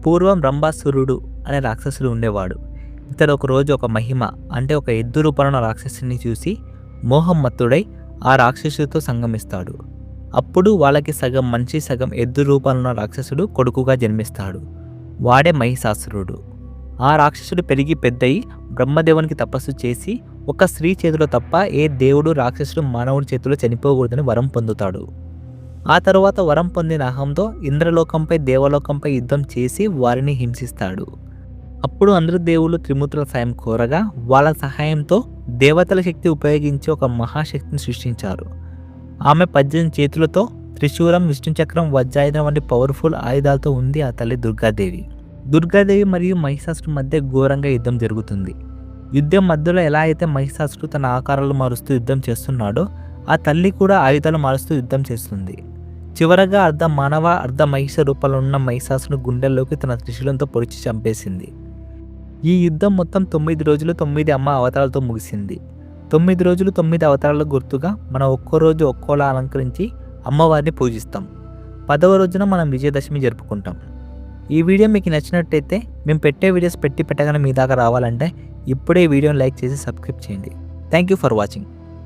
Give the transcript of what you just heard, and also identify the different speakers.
Speaker 1: పూర్వం రంభాసురుడు అనే రాక్షసుడు ఉండేవాడు. ఇతడు ఒకరోజు ఒక మహిమ అంటే ఒక ఎద్దు రూపంలో రాక్షసుని చూసి మోహం మత్తుడై ఆ రాక్షసుడితో సంగమిస్తాడు. అప్పుడు వాళ్ళకి సగం మనిషి సగం ఎద్దు రూపంలో రాక్షసుడు కొడుకుగా జన్మిస్తాడు. వాడే మహిషాసురుడు. ఆ రాక్షసుడు పెరిగి పెద్దయి బ్రహ్మదేవునికి తపస్సు చేసి ఒక స్త్రీ చేతిలో తప్ప ఏ దేవుడు రాక్షసుడు మానవుడి చేతిలో చనిపోకూడదని వరం పొందుతాడు. ఆ తరువాత వరం పొందిన అహంతో ఇంద్రలోకంపై దేవలోకంపై యుద్ధం చేసి వారిని హింసిస్తాడు. అప్పుడు అందరు దేవుళ్ళు త్రిమూర్తుల సాయం కోరగా వాళ్ళ సహాయంతో దేవతల శక్తి ఉపయోగించి ఒక మహాశక్తిని సృష్టించారు. ఆమె 18 చేతులతో త్రిశూలం, విష్ణుచక్రం, వజ్రాయుధం వంటి పవర్ఫుల్ ఆయుధాలతో ఉంది ఆ తల్లి దుర్గాదేవి. దుర్గాదేవి మరియు మహిషాసురుడి మధ్య ఘోరంగా యుద్ధం జరుగుతుంది. యుద్ధం మధ్యలో ఎలా అయితే మహిషాసురుడు తన ఆకారాలు మారుస్తూ యుద్ధం చేస్తున్నాడో ఆ తల్లి కూడా ఆయుధాలు మారుస్తూ యుద్ధం చేస్తుంది. చివరగా అర్ధ మానవ అర్ధ మహిష రూపంలో ఉన్న మహిషాసురుడు గుండెల్లోకి తన త్రిశూలంతో పొడిచి చంపేసింది. ఈ యుద్ధం మొత్తం 9 రోజులు 9 అమ్మ అవతారాలతో ముగిసింది. 9 రోజులు 9 అవతారాలకు గుర్తుగా మనం ఒక్కో రోజు ఒక్కోలా అలంకరించి అమ్మవారిని పూజిస్తాం. 10వ రోజున మనం విజయదశమి జరుపుకుంటాం. ఈ వీడియో మీకు నచ్చినట్టయితే మేము పెట్టే వీడియోస్ పెట్టగానే మీ దాకా రావాలంటే ఇప్పుడే ఈ వీడియోని లైక్ చేసి సబ్స్క్రైబ్ చేయండి. Thank you for watching.